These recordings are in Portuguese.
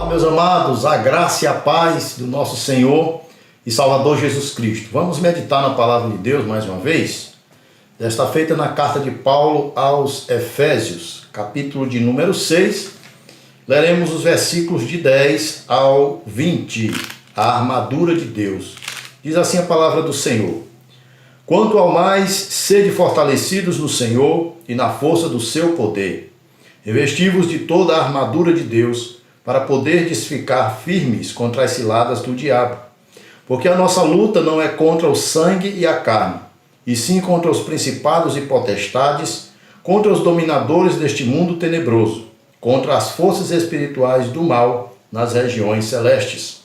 Meus amados, a graça e a paz do nosso Senhor e Salvador Jesus Cristo. Vamos meditar na palavra de Deus mais uma vez? Desta feita na carta de Paulo aos Efésios, capítulo de número 6, leremos os versículos de 10 ao 20, a armadura de Deus. Diz assim a palavra do Senhor: Quanto ao mais, sede fortalecidos no Senhor e na força do seu poder. Revesti-vos de toda a armadura de Deus, para poderdes ficar firmes contra as ciladas do diabo. Porque a nossa luta não é contra o sangue e a carne, e sim contra os principados e potestades, contra os dominadores deste mundo tenebroso, contra as forças espirituais do mal nas regiões celestes.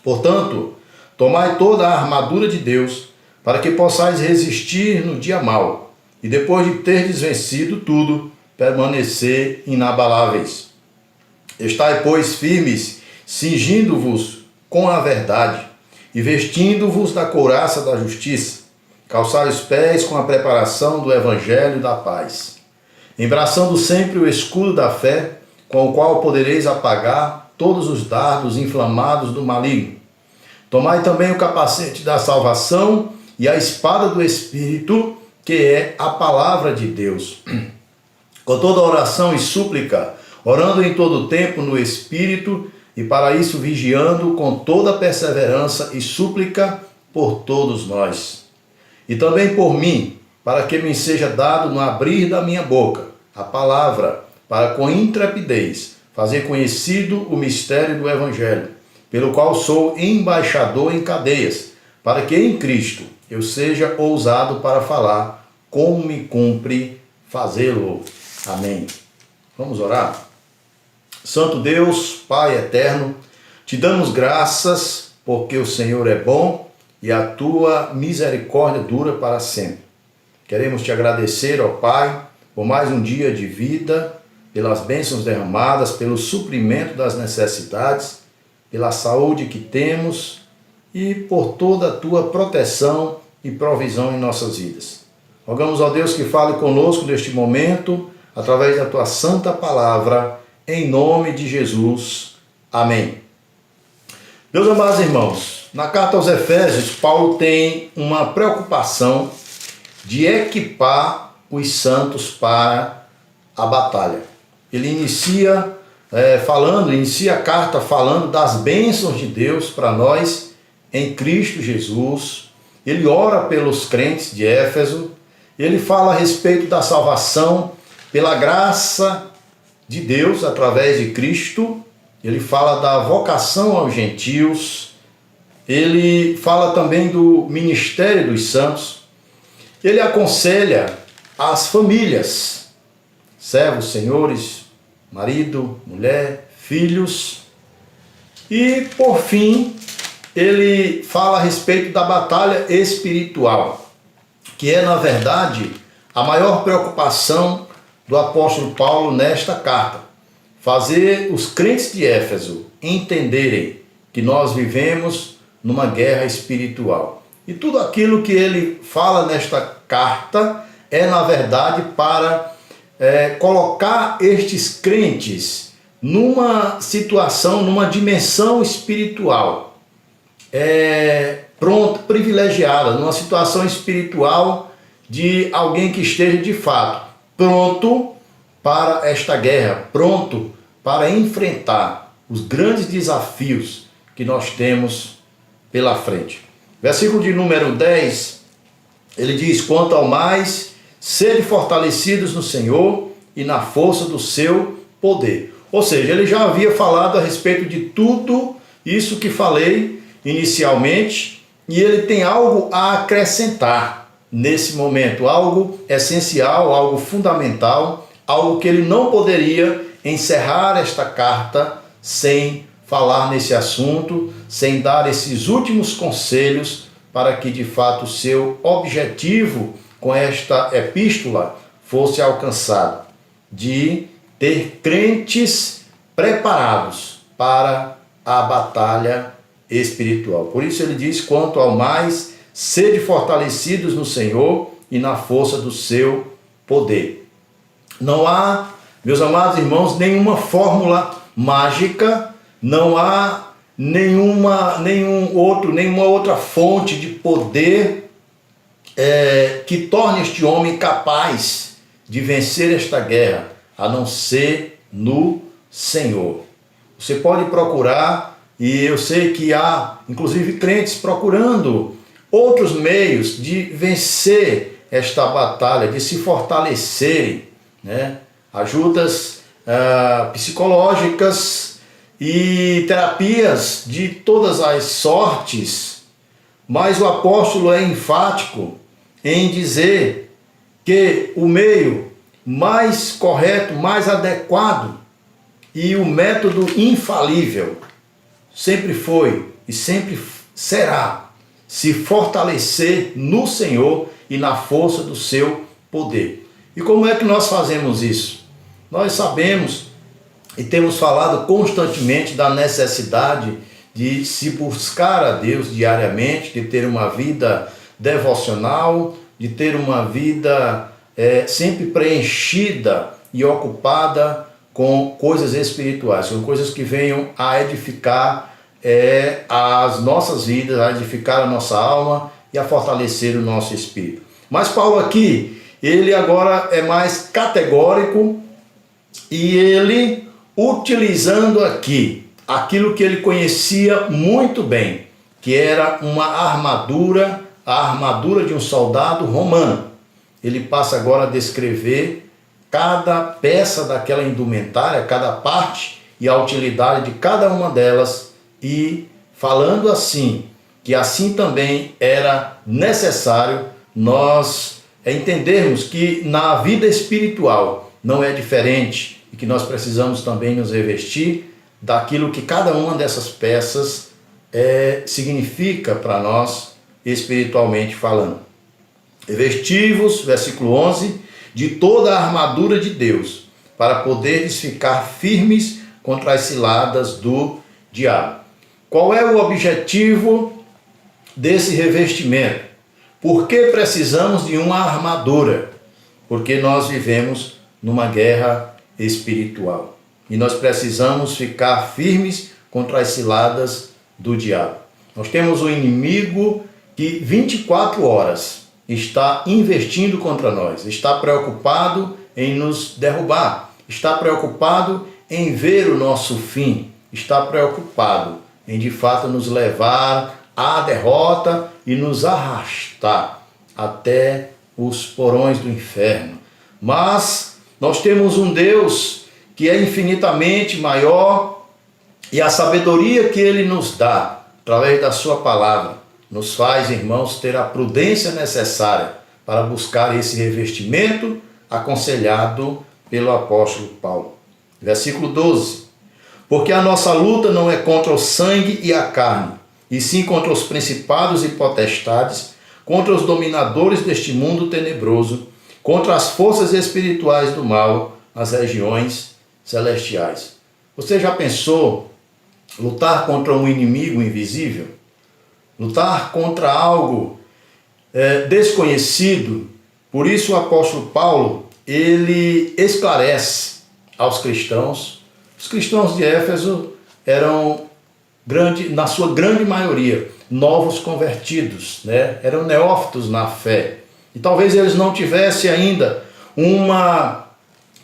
Portanto, tomai toda a armadura de Deus, para que possais resistir no dia mau, e depois de terdes vencido tudo, permanecer inabaláveis. Estai, pois, firmes, cingindo-vos com a verdade, e vestindo-vos da couraça da justiça, calçai os pés com a preparação do evangelho da paz, embraçando sempre o escudo da fé, com o qual podereis apagar todos os dardos inflamados do maligno. Tomai também o capacete da salvação e a espada do Espírito, que é a palavra de Deus. Com toda oração e súplica, orando em todo o tempo no Espírito, e para isso vigiando com toda perseverança e súplica por todos nós. E também por mim, para que me seja dado no abrir da minha boca a palavra, para com intrepidez fazer conhecido o mistério do Evangelho, pelo qual sou embaixador em cadeias, para que em Cristo eu seja ousado para falar como me cumpre fazê-lo. Amém. Vamos orar? Santo Deus, Pai eterno, te damos graças porque o Senhor é bom e a tua misericórdia dura para sempre. Queremos te agradecer, ó Pai, por mais um dia de vida, pelas bênçãos derramadas, pelo suprimento das necessidades, pela saúde que temos e por toda a tua proteção e provisão em nossas vidas. Rogamos, ó Deus, que fale conosco neste momento, através da tua santa palavra, em nome de Jesus. Amém. Meus amados irmãos, na carta aos Efésios, Paulo tem uma preocupação de equipar os santos para a batalha. Ele inicia a carta falando das bênçãos de Deus para nós em Cristo Jesus. Ele ora pelos crentes de Éfeso. Ele fala a respeito da salvação pela graça de Deus através de Cristo. Ele fala da vocação aos gentios. Ele fala também do ministério dos santos. Ele aconselha as famílias, servos, senhores, marido, mulher, filhos. E, por fim, ele fala a respeito da batalha espiritual, que é, na verdade, a maior preocupação do apóstolo Paulo nesta carta. Fazer os crentes de Éfeso entenderem que nós vivemos numa guerra espiritual. E tudo aquilo que ele fala nesta carta é, na verdade, para colocar estes crentes numa situação, numa dimensão espiritual, privilegiada, numa situação espiritual de alguém que esteja de fato pronto para esta guerra, pronto para enfrentar os grandes desafios que nós temos pela frente. Versículo de número 10, ele diz: Quanto ao mais, sede fortalecidos no Senhor e na força do seu poder. Ou seja, ele já havia falado a respeito de tudo isso que falei inicialmente, e ele tem algo a acrescentar nesse momento, algo essencial, algo fundamental, algo que ele não poderia encerrar esta carta sem falar nesse assunto, sem dar esses últimos conselhos para que de fato o seu objetivo com esta epístola fosse alcançado, de ter crentes preparados para a batalha espiritual. Por isso ele diz: quanto ao mais, sede fortalecidos no Senhor e na força do seu poder. Não há, meus amados irmãos, nenhuma fórmula mágica, não há nenhuma outra fonte de poder que torne este homem capaz de vencer esta guerra, a não ser no Senhor. Você pode procurar, e eu sei que há inclusive crentes procurando outros meios de vencer esta batalha, de se fortalecerem, né? Ajudas psicológicas e terapias de todas as sortes, mas o apóstolo é enfático em dizer que o meio mais correto, mais adequado e o método infalível sempre foi e sempre será se fortalecer no Senhor e na força do seu poder. E como é que nós fazemos isso? Nós sabemos e temos falado constantemente da necessidade de se buscar a Deus diariamente, de ter uma vida devocional, de ter uma vida sempre preenchida e ocupada com coisas espirituais, com coisas que venham a edificar as nossas vidas, a edificar a nossa alma e a fortalecer o nosso espírito. Mas Paulo aqui, ele agora é mais categórico e ele, utilizando aqui aquilo que ele conhecia muito bem, que era uma armadura, a armadura de um soldado romano. Ele passa agora a descrever cada peça daquela indumentária, cada parte e a utilidade de cada uma delas, e falando assim, que assim também era necessário nós entendermos que na vida espiritual não é diferente e que nós precisamos também nos revestir daquilo que cada uma dessas peças significa para nós espiritualmente falando. Revestivos, versículo 11, de toda a armadura de Deus, para poderes ficar firmes contra as ciladas do diabo. Qual é o objetivo desse revestimento? Por que precisamos de uma armadura? Porque nós vivemos numa guerra espiritual e nós precisamos ficar firmes contra as ciladas do diabo. Nós temos um inimigo que 24 horas está investindo contra nós, está preocupado em nos derrubar, está preocupado em ver o nosso fim, está preocupado em de fato nos levar à derrota e nos arrastar até os porões do inferno. Mas nós temos um Deus que é infinitamente maior e a sabedoria que Ele nos dá através da sua palavra nos faz, irmãos, ter a prudência necessária para buscar esse revestimento aconselhado pelo apóstolo Paulo. Versículo 12. Porque a nossa luta não é contra o sangue e a carne, e sim contra os principados e potestades, contra os dominadores deste mundo tenebroso, contra as forças espirituais do mal, nas regiões celestiais. Você já pensou lutar contra um inimigo invisível? Lutar contra algo desconhecido? Por isso o apóstolo Paulo, ele esclarece aos cristãos. Os cristãos de Éfeso eram, na sua grande maioria, novos convertidos, né? Eram neófitos na fé. E talvez eles não tivessem ainda uma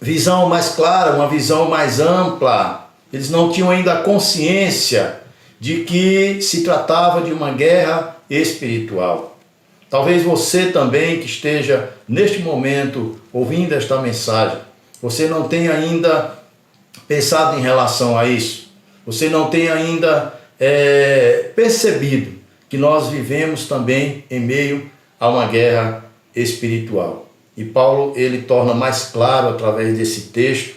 visão mais clara, uma visão mais ampla. Eles não tinham ainda a consciência de que se tratava de uma guerra espiritual. Talvez você também que esteja neste momento ouvindo esta mensagem, você não tenha ainda pensado em relação a isso. Você não tenha ainda percebido que nós vivemos também em meio a uma guerra espiritual. E Paulo, ele torna mais claro através desse texto,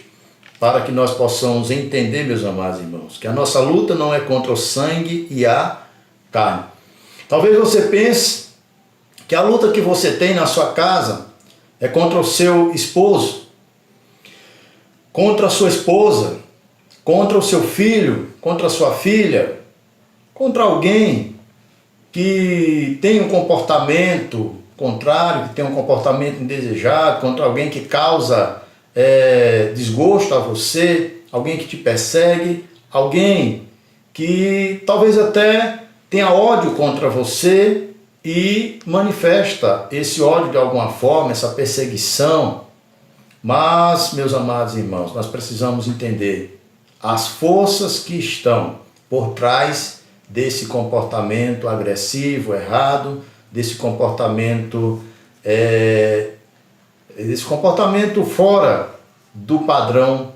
para que nós possamos entender, meus amados irmãos, que a nossa luta não é contra o sangue e a carne. Talvez você pense que a luta que você tem na sua casa é contra o seu esposo, contra a sua esposa, contra o seu filho, contra a sua filha, contra alguém que tem um comportamento contrário, que tem um comportamento indesejado, contra alguém que causa desgosto a você, alguém que te persegue, alguém que talvez até tenha ódio contra você e manifesta esse ódio de alguma forma, essa perseguição. Mas, meus amados irmãos, nós precisamos entender as forças que estão por trás desse comportamento agressivo, errado, desse comportamento fora do padrão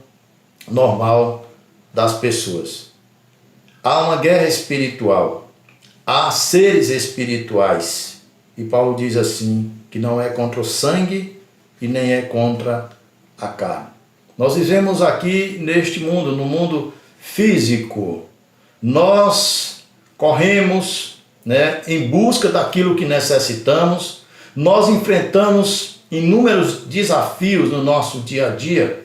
normal das pessoas. Há uma guerra espiritual, há seres espirituais, e Paulo diz assim, que não é contra o sangue e nem é contra a carne. Nós vivemos aqui neste mundo, no mundo físico, nós corremos, em busca daquilo que necessitamos, nós enfrentamos inúmeros desafios no nosso dia a dia,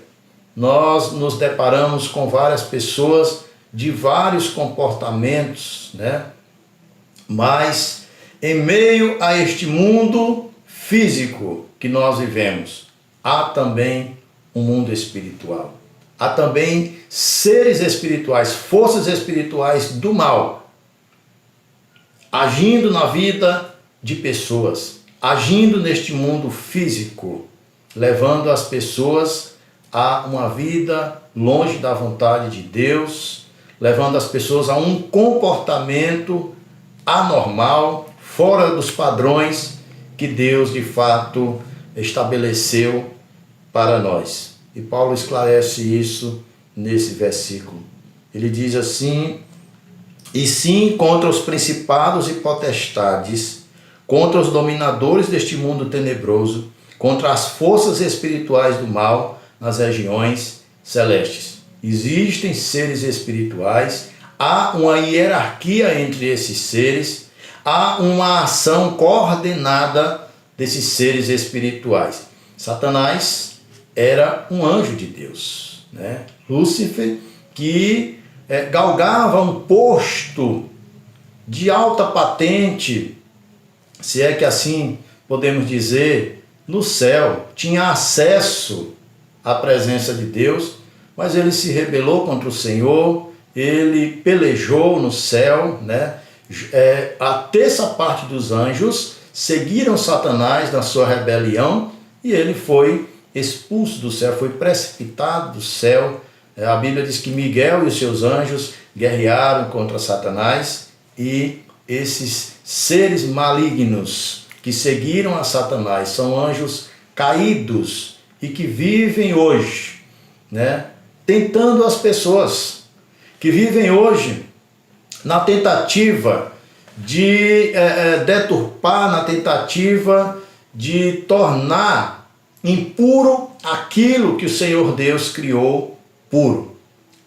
nós nos deparamos com várias pessoas de vários comportamentos, mas em meio a este mundo físico que nós vivemos, há também um mundo espiritual. Há também seres espirituais, forças espirituais do mal, agindo na vida de pessoas, agindo neste mundo físico, levando as pessoas a uma vida longe da vontade de Deus, levando as pessoas a um comportamento anormal, fora dos padrões que Deus de fato estabeleceu para nós. E Paulo esclarece isso nesse versículo. Ele diz assim: e sim contra os principados e potestades, contra os dominadores deste mundo tenebroso, contra as forças espirituais do mal nas regiões celestes. Existem seres espirituais, há uma hierarquia entre esses seres, há uma ação coordenada desses seres espirituais. Satanás era um anjo de Deus, Lúcifer, que galgava um posto de alta patente, se é que assim podemos dizer, no céu, tinha acesso à presença de Deus, mas ele se rebelou contra o Senhor, ele pelejou no céu, a terça parte dos anjos seguiram Satanás na sua rebelião e ele foi expulso do céu, foi precipitado do céu. A Bíblia diz que Miguel e os seus anjos guerrearam contra Satanás e esses seres malignos que seguiram a Satanás são anjos caídos e que vivem hoje, tentando as pessoas, que vivem hoje na tentativa de deturpar, na tentativa de tornar impuro aquilo que o Senhor Deus criou puro.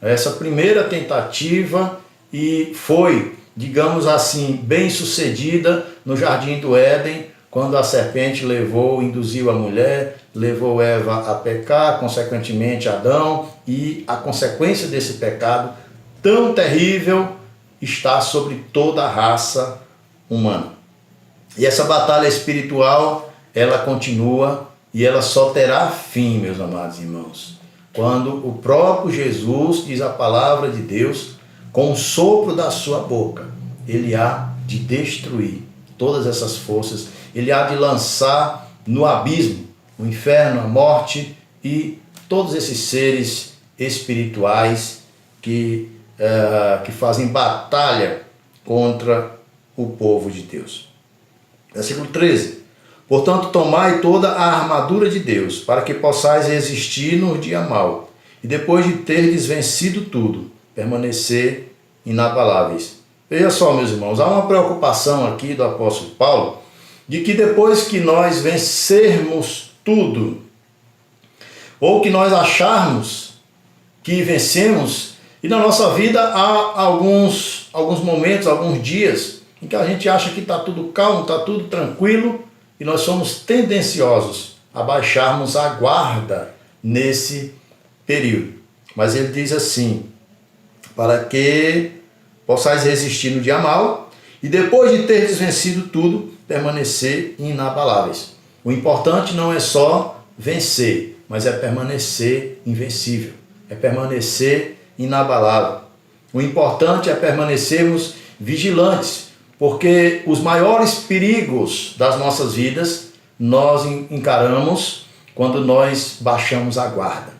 Essa primeira tentativa e foi, digamos assim, bem sucedida no Jardim do Éden, quando a serpente induziu a mulher, levou Eva a pecar, consequentemente Adão, e a consequência desse pecado tão terrível está sobre toda a raça humana. E essa batalha espiritual, ela continua e ela só terá fim, meus amados irmãos, quando o próprio Jesus, diz a palavra de Deus, com o sopro da sua boca, ele há de destruir todas essas forças, ele há de lançar no abismo, o inferno, a morte e todos esses seres espirituais que fazem batalha contra o povo de Deus. Versículo 13. Portanto, tomai toda a armadura de Deus, para que possais resistir no dia mau, e depois de terdes vencido tudo, permanecer inabaláveis. Veja só, meus irmãos, há uma preocupação aqui do apóstolo Paulo, de que depois que nós vencermos tudo, ou que nós acharmos que vencemos, e na nossa vida há alguns momentos, alguns dias, em que a gente acha que está tudo calmo, está tudo tranquilo, e nós somos tendenciosos a baixarmos a guarda nesse período. Mas ele diz assim, para que possais resistir no dia mau, e depois de teres vencido tudo, permanecer inabaláveis. O importante não é só vencer, mas é permanecer invencível, é permanecer inabalável. O importante é permanecermos vigilantes, porque os maiores perigos das nossas vidas nós encaramos quando nós baixamos a guarda.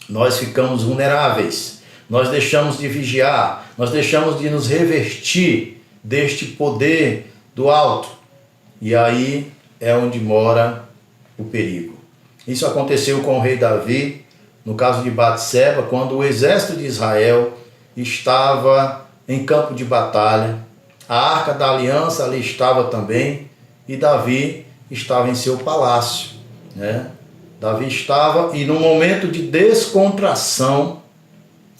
Nós ficamos vulneráveis, nós deixamos de vigiar, nós deixamos de nos revestir deste poder do alto. E aí é onde mora o perigo. Isso aconteceu com o rei Davi, no caso de Batseba, quando o exército de Israel estava em campo de batalha. A arca da aliança ali estava também, e Davi estava em seu palácio, né? Davi estava, e no momento de descontração,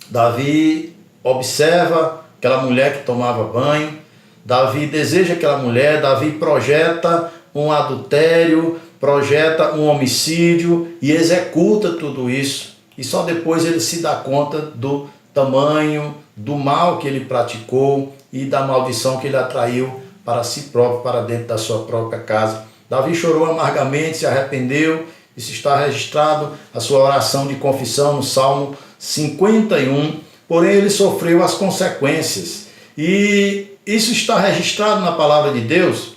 Davi observa aquela mulher que tomava banho, Davi deseja aquela mulher, Davi projeta um adultério, projeta um homicídio e executa tudo isso. E só depois ele se dá conta do tamanho do mal que ele praticou e da maldição que ele atraiu para si próprio, para dentro da sua própria casa. Davi chorou amargamente, se arrependeu. Isso está registrado, a sua oração de confissão no Salmo 51. Porém, ele sofreu as consequências. E isso está registrado na palavra de Deus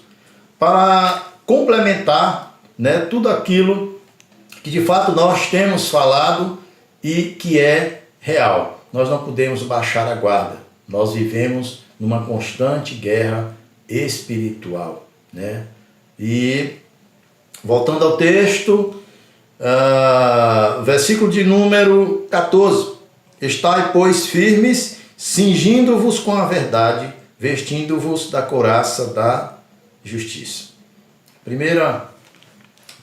para complementar, né, tudo aquilo que de fato nós temos falado e que é real. Nós não podemos baixar a guarda. Nós vivemos numa constante guerra espiritual, né? E voltando ao texto, versículo de número 14. Estai, pois, firmes, cingindo-vos com a verdade, vestindo-vos da couraça da justiça. Primeira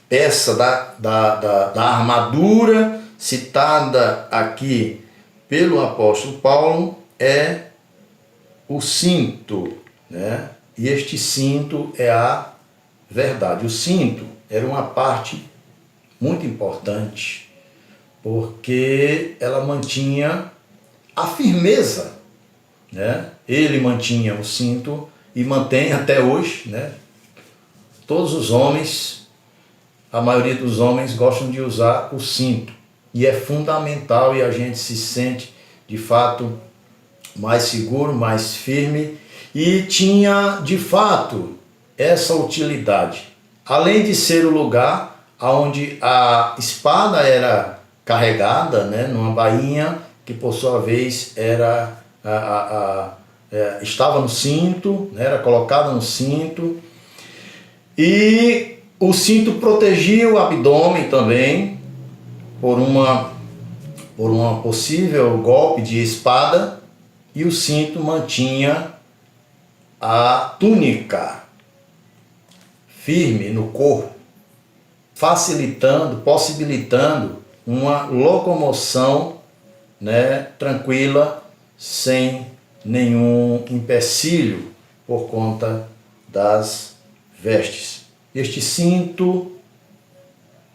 peça da armadura citada aqui pelo apóstolo Paulo é o cinto, né? E este cinto é a verdade. O cinto era uma parte muito importante, porque ela mantinha a firmeza, né? Ele mantinha o cinto e mantém até hoje, né? Todos os homens, a maioria dos homens gostam de usar o cinto, e é fundamental, e a gente se sente de fato mais seguro, mais firme, e tinha de fato essa utilidade. Além de ser o lugar onde a espada era carregada, né, numa bainha, que por sua vez era estava no cinto, né, era colocada no cinto, e o cinto protegia o abdômen também por uma possível golpe de espada, e o cinto mantinha a túnica firme no corpo, facilitando, possibilitando uma locomoção, né, tranquila, sem nenhum empecilho por conta das vestes. Este cinto,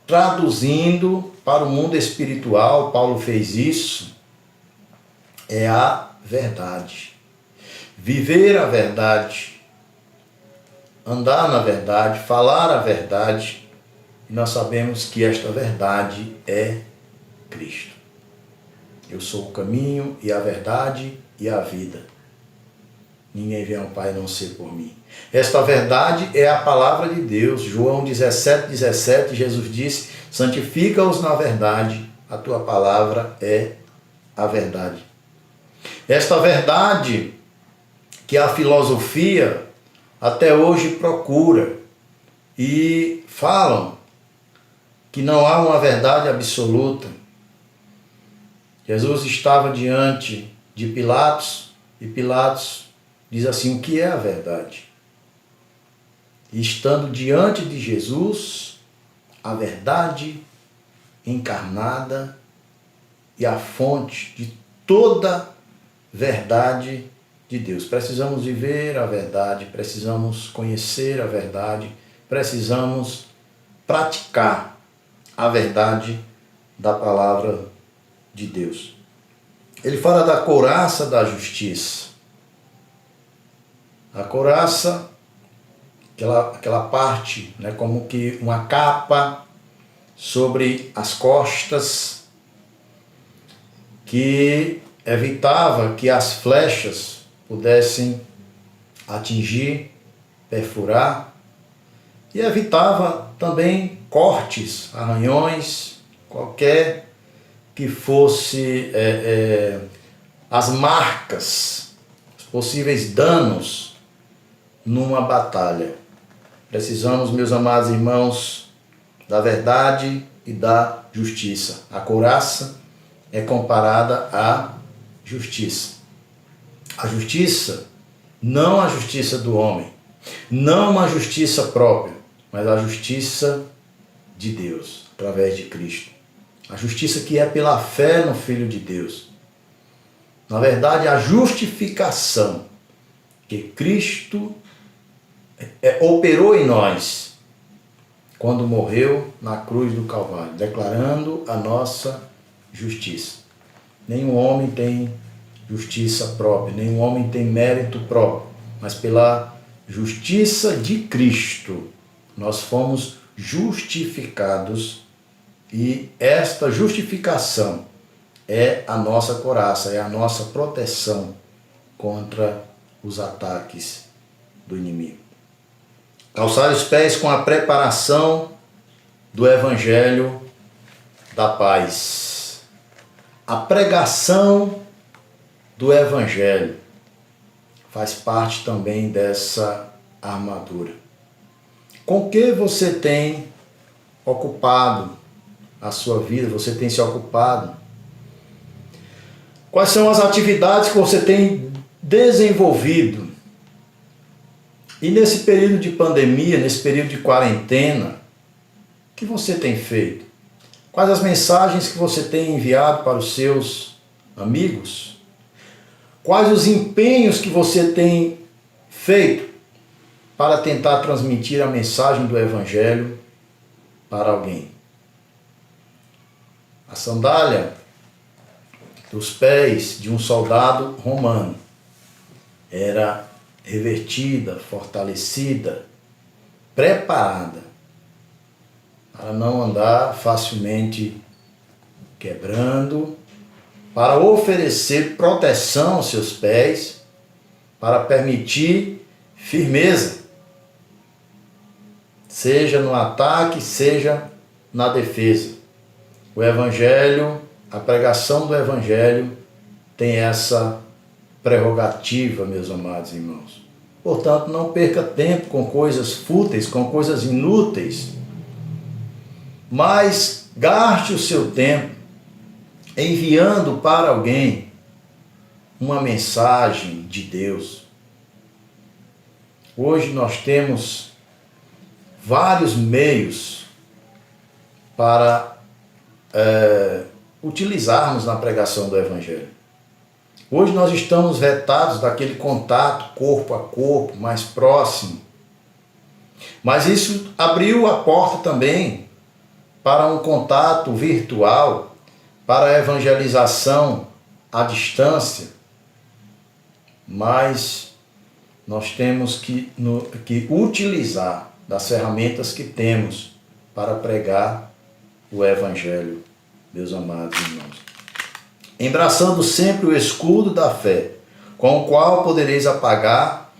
traduzindo para o mundo espiritual, Paulo fez isso, é a verdade. Viver a verdade, andar na verdade, falar a verdade, e nós sabemos que esta verdade é Cristo. Eu sou o caminho e a verdade e a vida. Ninguém vem ao Pai a não ser por mim. Esta verdade é a palavra de Deus. João 17:17, Jesus disse: santifica-os na verdade, a tua palavra é a verdade. Esta verdade que a filosofia até hoje procura, e falam que não há uma verdade absoluta. Jesus estava diante de Pilatos, e Pilatos diz assim: o que é a verdade? E estando diante de Jesus, a verdade encarnada e a fonte de toda verdade de Deus. Precisamos viver a verdade, precisamos conhecer a verdade, precisamos praticar a verdade da palavra de Deus. Ele fala da couraça da justiça. A couraça, aquela parte, né, como que uma capa sobre as costas, que evitava que as flechas pudessem atingir, perfurar, e evitava também cortes, arranhões, qualquer que fosse as marcas, os possíveis danos numa batalha. Precisamos, meus amados irmãos, da verdade e da justiça. A couraça é comparada à justiça. A justiça, não a justiça do homem, não uma justiça própria, mas a justiça de Deus, através de Cristo. A justiça que é pela fé no Filho de Deus. Na verdade, a justificação que Cristo operou em nós quando morreu na cruz do Calvário, declarando a nossa justiça. Nenhum homem tem justiça própria, nenhum homem tem mérito próprio, mas pela justiça de Cristo nós fomos justificados, e esta justificação é a nossa couraça, é a nossa proteção contra os ataques do inimigo. Calçar os pés com a preparação do Evangelho da paz. A pregação do Evangelho faz parte também dessa armadura. Com que você tem ocupado a sua vida? Você tem se ocupado? Quais são as atividades que você tem desenvolvido? E nesse período de pandemia, nesse período de quarentena, o que você tem feito? Quais as mensagens que você tem enviado para os seus amigos? Quais os empenhos que você tem feito para tentar transmitir a mensagem do Evangelho para alguém? A sandália dos pés de um soldado romano era revertida, fortalecida, preparada para não andar facilmente quebrando, para oferecer proteção aos seus pés, para permitir firmeza, seja no ataque, seja na defesa. O Evangelho, a pregação do Evangelho tem essa prerrogativa, meus amados irmãos. Portanto, não perca tempo com coisas fúteis, com coisas inúteis, mas gaste o seu tempo enviando para alguém uma mensagem de Deus. Hoje nós temos vários meios para utilizarmos na pregação do Evangelho. Hoje nós estamos vetados daquele contato corpo a corpo, mais próximo. Mas isso abriu a porta também para um contato virtual, para a evangelização à distância. Mas nós temos que utilizar das ferramentas que temos para pregar o Evangelho, meus amados irmãos. Embraçando sempre o escudo da fé, com o qual podereis apagar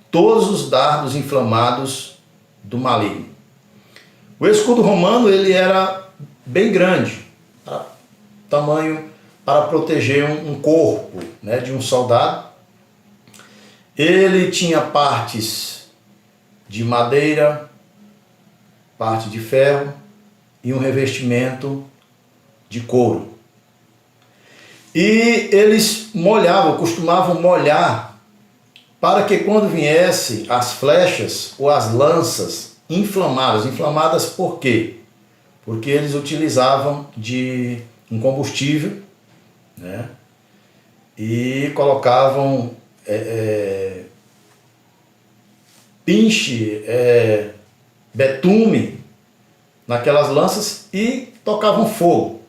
todos os dardos inflamados do maligno. O escudo romano ele era bem grande, tá? Tamanho para proteger um corpo, né, de um soldado. Ele tinha partes de madeira, parte de ferro e um revestimento de couro. E eles costumavam molhar, para que quando viesse as flechas ou as lanças inflamadas por quê? Porque eles utilizavam de um combustível, né? E colocavam pinche, betume naquelas lanças e tocavam fogo.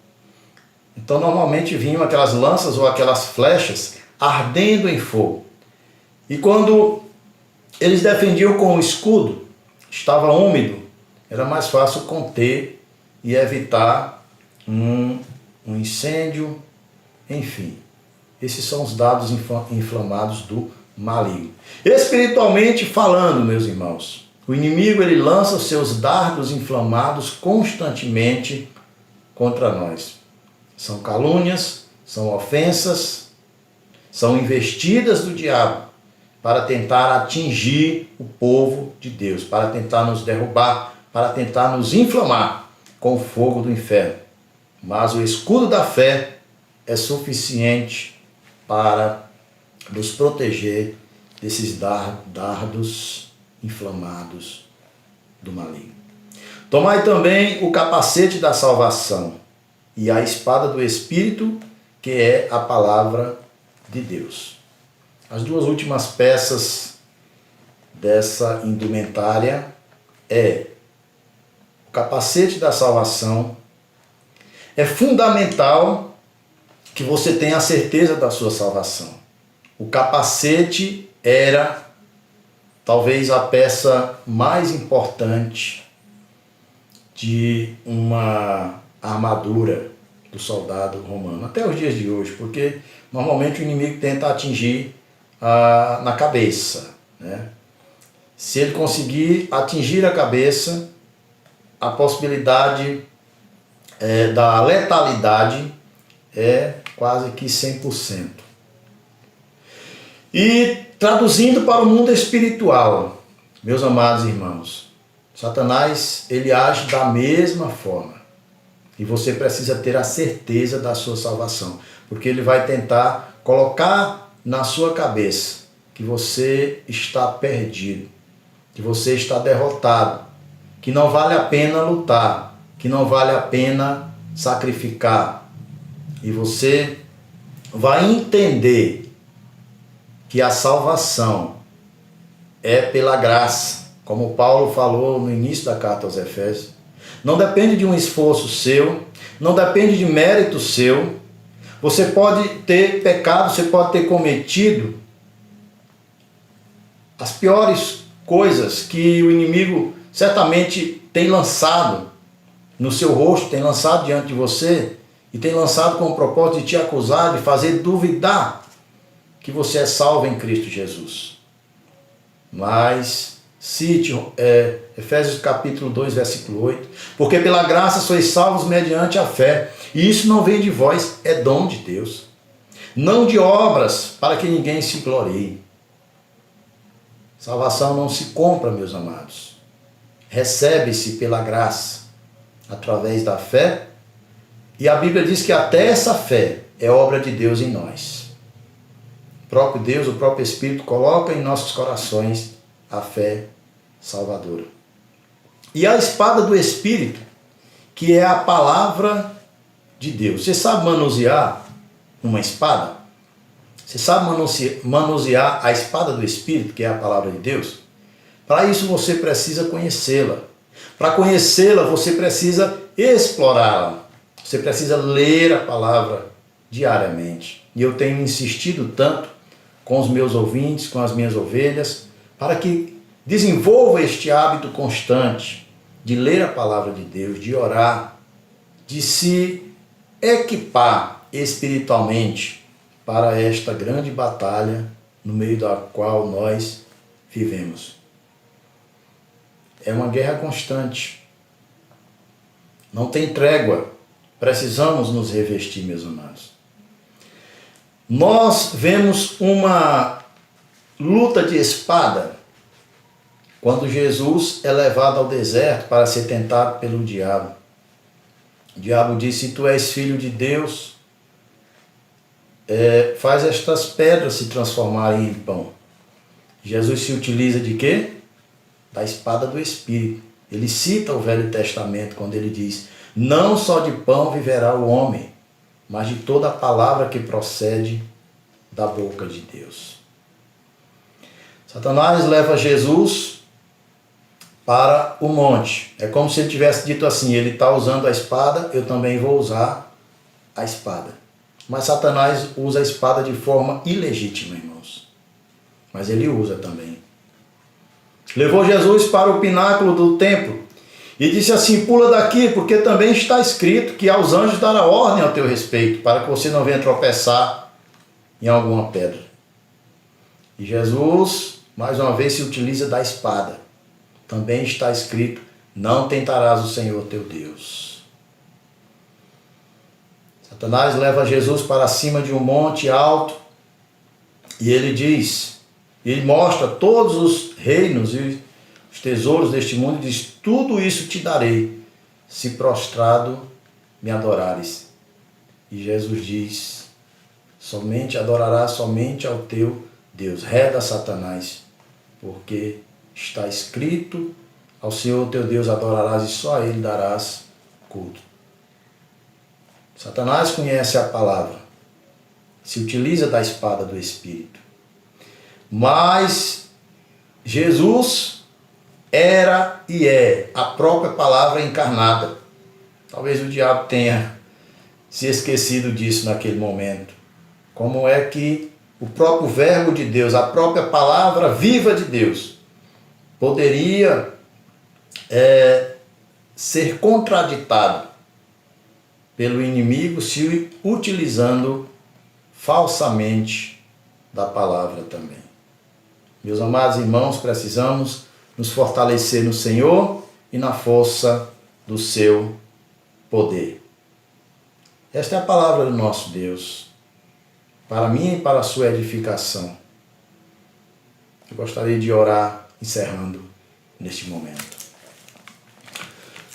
Então normalmente vinham aquelas lanças ou aquelas flechas ardendo em fogo. E quando eles defendiam com o escudo, estava úmido, era mais fácil conter e evitar um incêndio, enfim. Esses são os dados inflamados do maligno. Espiritualmente falando, meus irmãos, o inimigo ele lança os seus dardos inflamados constantemente contra nós. São calúnias, são ofensas, são investidas do diabo para tentar atingir o povo de Deus, para tentar nos derrubar, para tentar nos inflamar com o fogo do inferno. Mas o escudo da fé é suficiente para nos proteger desses dardos inflamados do maligno. Tomai também o capacete da salvação e a espada do Espírito, que é a palavra de Deus. As duas últimas peças dessa indumentária é o capacete da salvação. É fundamental que você tenha a certeza da sua salvação. O capacete era talvez a peça mais importante de uma armadura do soldado romano, até os dias de hoje, porque normalmente o inimigo tenta atingir na cabeça, né? Se ele conseguir atingir a cabeça, a possibilidade da letalidade é quase que 100%. E traduzindo para o mundo espiritual, meus amados irmãos, Satanás ele age da mesma forma. E você precisa ter a certeza da sua salvação, porque ele vai tentar colocar na sua cabeça que você está perdido, que você está derrotado, que não vale a pena lutar, que não vale a pena sacrificar. E você vai entender que a salvação é pela graça, como Paulo falou no início da carta aos Efésios. Não depende de um esforço seu, não depende de mérito seu. Você pode ter pecado, você pode ter cometido as piores coisas que o inimigo certamente tem lançado no seu rosto, tem lançado diante de você e tem lançado com o propósito de te acusar, de fazer duvidar que você é salvo em Cristo Jesus. Mas cite Efésios capítulo 2, versículo 8. Porque pela graça sois salvos mediante a fé. E isso não vem de vós, é dom de Deus. Não de obras, para que ninguém se glorie. Salvação não se compra, meus amados. Recebe-se pela graça, através da fé. E a Bíblia diz que até essa fé é obra de Deus em nós. O próprio Deus, o próprio Espírito coloca em nossos corações a fé salvadora. E a espada do Espírito, que é a palavra de Deus. Você sabe manusear uma espada? Você sabe manusear a espada do Espírito, que é a palavra de Deus? Para isso você precisa conhecê-la. Para conhecê-la você precisa explorá-la. Você precisa ler a palavra diariamente. E eu tenho insistido tanto com os meus ouvintes, com as minhas ovelhas, para que desenvolva este hábito constante de ler a palavra de Deus, de orar, de se equipar espiritualmente para esta grande batalha no meio da qual nós vivemos. É uma guerra constante. Não tem trégua. Precisamos nos revestir, meus amados. Nós vemos uma luta de espada quando Jesus é levado ao deserto para ser tentado pelo diabo. O diabo disse: se tu és filho de Deus, faz estas pedras se transformarem em pão. Jesus se utiliza de quê? Da espada do Espírito. Ele cita o Velho Testamento quando ele diz: não só de pão viverá o homem, mas de toda a palavra que procede da boca de Deus. Satanás leva Jesus para o monte. É como se ele tivesse dito assim: ele está usando a espada, eu também vou usar a espada. Mas Satanás usa a espada de forma ilegítima, irmãos. Mas ele usa também. Levou Jesus para o pináculo do templo E disse assim: pula daqui, porque também está escrito que aos anjos dará ordem ao teu respeito, para que você não venha tropeçar em alguma pedra. E Jesus, mais uma vez, se utiliza da espada. Também está escrito: não tentarás o Senhor teu Deus. Satanás leva Jesus para cima de um monte alto e ele diz, ele mostra todos os reinos e os tesouros deste mundo e diz: tudo isso te darei, se prostrado me adorares. E Jesus diz: somente adorarás somente ao teu Deus. Reda, Satanás, porque está escrito: ao Senhor teu Deus adorarás e só a Ele darás culto. Satanás conhece a palavra, se utiliza da espada do Espírito. Mas Jesus era e é a própria palavra encarnada. Talvez o diabo tenha se esquecido disso naquele momento. Como é que o próprio verbo de Deus, a própria palavra viva de Deus, poderia ser contraditado pelo inimigo se utilizando falsamente da palavra também. Meus amados irmãos, precisamos nos fortalecer no Senhor e na força do seu poder. Esta é a palavra do nosso Deus, para mim e para a sua edificação. Eu gostaria de orar, encerrando neste momento.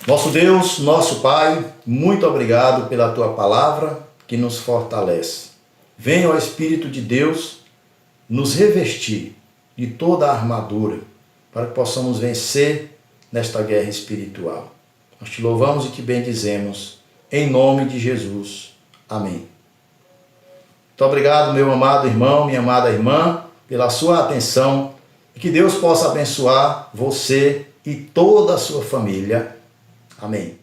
Nosso Deus, nosso Pai, muito obrigado pela Tua palavra que nos fortalece. Venha, ó Espírito de Deus, nos revestir de toda a armadura para que possamos vencer nesta guerra espiritual. Nós te louvamos e te bendizemos, em nome de Jesus. Amém. Muito obrigado, meu amado irmão, minha amada irmã, pela sua atenção e que Deus possa abençoar você e toda a sua família. Amém.